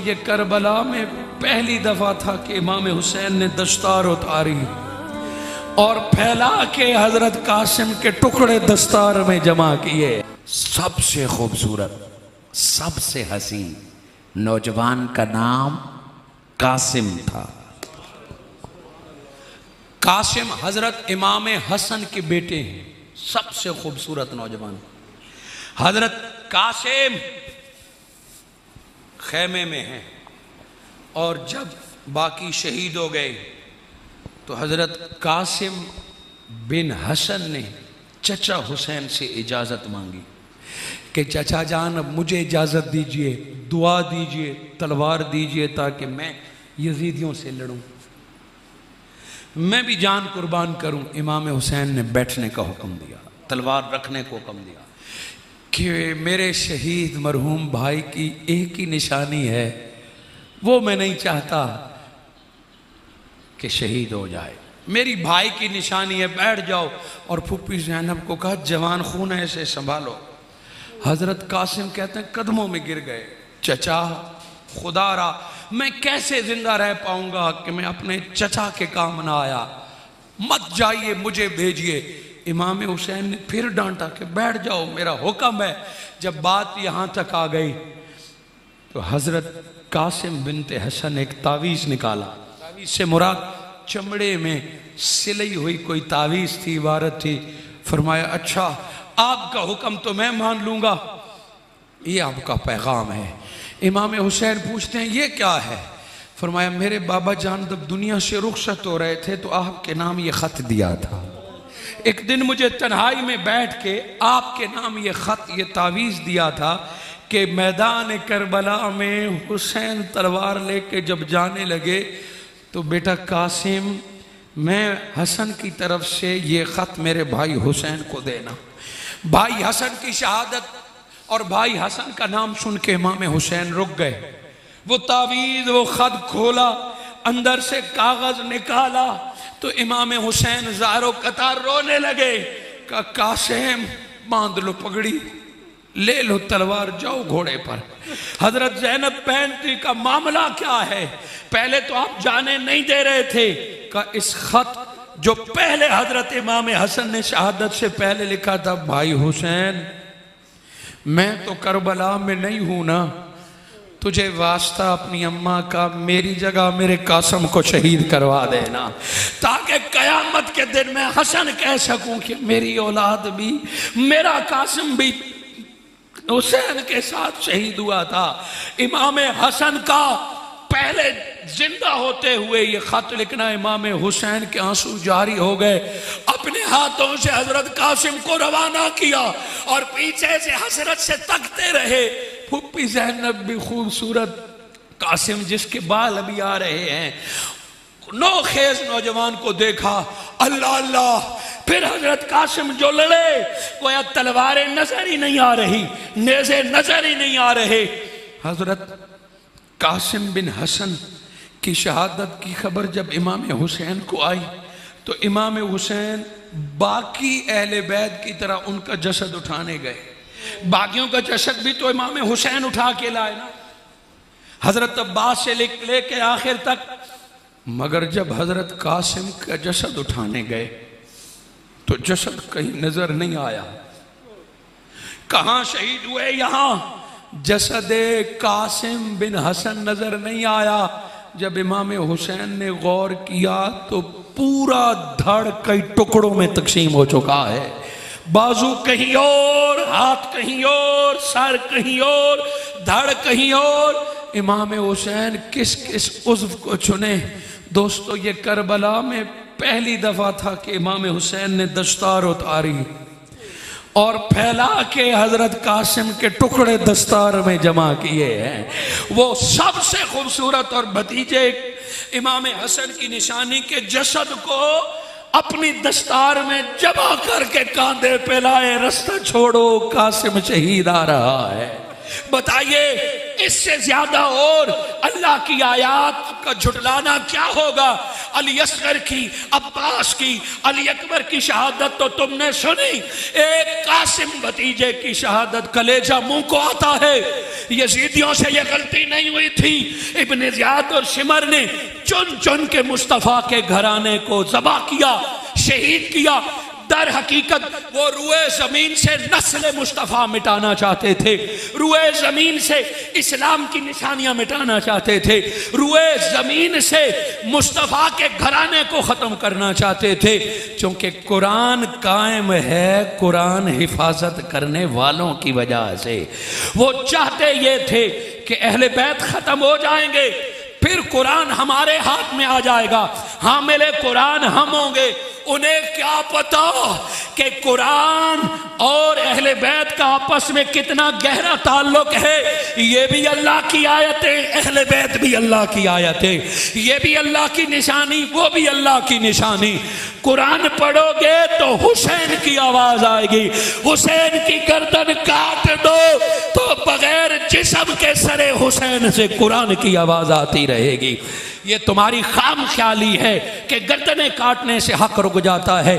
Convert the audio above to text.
ये करबला में पहली दफा था कि इमाम हुसैन ने दस्तार उतारी और फैला के हजरत कासिम के टुकड़े दस्तार में जमा किए। सबसे खूबसूरत, सबसे हसीन नौजवान का नाम कासिम था। कासिम हजरत इमाम हसन के बेटे हैं। सबसे खूबसूरत नौजवान हजरत कासिम खेमे में हैं और जब बाकी शहीद हो गए तो हजरत कासिम बिन हसन ने चचा हुसैन से इजाज़त मांगी कि चचा जान अब मुझे इजाज़त दीजिए, दुआ दीजिए, तलवार दीजिए ताकि मैं यजीदियों से लड़ूं, मैं भी जान कुर्बान करूं। इमाम हुसैन ने बैठने का हुक्म दिया, तलवार रखने को हुक्म दिया कि मेरे शहीद मरहूम भाई की एक ही निशानी है, वो मैं नहीं चाहता कि शहीद हो जाए, मेरी भाई की निशानी है, बैठ जाओ। और फूफी ज़ैनब को कहा जवान खून है, इसे संभालो। हजरत कासिम कहते हैं कदमों में गिर गए, चचा खुदा रहा मैं कैसे जिंदा रह पाऊंगा कि मैं अपने चचा के काम ना आया, मत जाइए, मुझे भेजिए। इमाम हुसैन ने फिर डांटा कि बैठ जाओ, मेरा हुक्म है। जब बात यहाँ तक आ गई तो हजरत कासिम बिनते हसन एक तावीज़ निकाला। तावीज़ से मुराद चमड़े में सिलाई हुई कोई तावीज़ थी, इबारत थी। फरमाया अच्छा आपका हुक्म तो मैं मान लूँगा, ये आपका पैगाम है। इमाम हुसैन पूछते हैं ये क्या है? फरमाया मेरे बाबा जान जब दुनिया से रुखसत हो रहे थे तो आपके नाम ये ख़त दिया था। एक दिन मुझे तन्हाई में बैठ के आपके नाम ये ख़त, ये तावीज़ दिया था कि मैदान करबला में हुसैन तलवार लेके जब जाने लगे तो बेटा कासिम मैं हसन की तरफ से ये ख़त मेरे भाई हुसैन को देना। भाई हसन की शहादत और भाई हसन का नाम सुन के इमाम हुसैन रुक गए। वो तावीज़, वो ख़त खोला, अंदर से कागज़ निकाला तो इमाम हुसैन ज़ारो कतार रोने लगे। का कासिम बांध लो पगड़ी, ले लो तलवार, जाओ घोड़े पर। हजरत ज़ैनब पहनती का मामला क्या है? पहले तो आप जाने नहीं दे रहे थे। का इस खत जो पहले हजरत इमाम हसन ने शहादत से पहले लिखा था, भाई हुसैन मैं तो करबला में नहीं हूं ना, तुझे वास्ता अपनी अम्मा का, मेरी जगह मेरे कासिम को शहीद करवा देना ताकि कयामत के दिन मैं हसन कह सकूं कि मेरी औलाद भी, मेरा कासिम भी हुसैन के साथ शहीद हुआ था। इमाम हसन का पहले जिंदा होते हुए ये खत लिखना, इमाम हुसैन के आंसू जारी हो गए। अपने हाथों से हजरत कासिम को रवाना किया और पीछे से हसरत से तकते रहे। फुप्पी ज़ैनब भी खूबसूरत, कासिम जिसके बाल अभी आ रहे हैं, नौखेज नौजवान को देखा, अल्लाह अल्लाह। फिर हजरत कासिम जो लड़े, गोया तलवारें नजर ही नहीं आ रही, नेज़े नजर ही नहीं आ रहे। हजरत कासिम बिन हसन की शहादत की खबर जब इमाम हुसैन को आई तो इमाम हुसैन बाकी अहले बैत की तरह उनका जसद उठाने गए। बाकियों का जसद भी तो इमाम हुसैन उठा के लाए ना, हजरत अब्बास से लेके आखिर तक। मगर जब हजरत कासिम का जसद उठाने गए तो जसद कहीं नजर नहीं आया। कहां शहीद हुए? यहां जसदे कासिम बिन हसन नजर नहीं आया। जब इमाम हुसैन ने गौर किया तो पूरा धड़ कई टुकड़ों में तकसीम हो चुका है। बाजू कहीं और, हाथ कहीं और, सर कहीं और, धड़ कहीं और। इमाम हुसैन किस किस उज़्व को चुने? दोस्तों ये करबला में पहली दफा था कि इमाम हुसैन ने दस्तार उतारी और फैला के हजरत कासिम के टुकड़े दस्तार में जमा किए हैं। वो सबसे खूबसूरत और भतीजे इमाम हसन की निशानी के जसद को अपनी दस्तार में जमा करके कांधे पे लाए। रास्ता छोड़ो, कासिम शहीद आ रहा है। बताइए इससे ज्यादा और अल्लाह की आयात का झुटलाना क्या होगा। अली असगर की, अब्बास की, अली अकबर की शहादत तो तुमने सुनी, एक कासिम भतीजे की शहादत कलेजा मुंह को आता है। यजीदियों से यह गलती नहीं हुई थी, इब्ने ज़ियाद और शिमर ने चुन चुन के मुस्तफ़ा के घराने को ज़बा किया, शहीद किया। दर हकीकत वो रुए जमीन से नस्ल मुस्तफ़ा मिटाना चाहते थे, रुए जमीन से इस्लाम की निशानियां मिटाना चाहते थे, रुए जमीन से मुस्तफ़ा के घराने को ख़त्म करना चाहते थे। क्योंकि कुरान कायम है कुरान हिफाजत करने वालों की वजह से। वो चाहते ये थे कि अहले बैत ख़त्म हो जाएंगे, फिर कुरान हमारे हाथ में आ जाएगा, हामिले कुरान हम होंगे। उन्हें क्या पता कि कुरान और अहले बैत का आपस में कितना गहरा ताल्लुक है। ये भी अल्लाह की आयतें, अहले बैत भी अल्लाह की आयतें, ये भी अल्लाह की निशानी, वो भी अल्लाह की निशानी। कुरान पढ़ोगे तो हुसैन की आवाज आएगी, हुसैन की गर्दन काट दो तो बगैर जिस्म के सरे हुसैन से कुरान की आवाज आती रहेगी। ये तुम्हारी खाम ख्याली है कि गर्दनें काटने से हक रुक जाता है।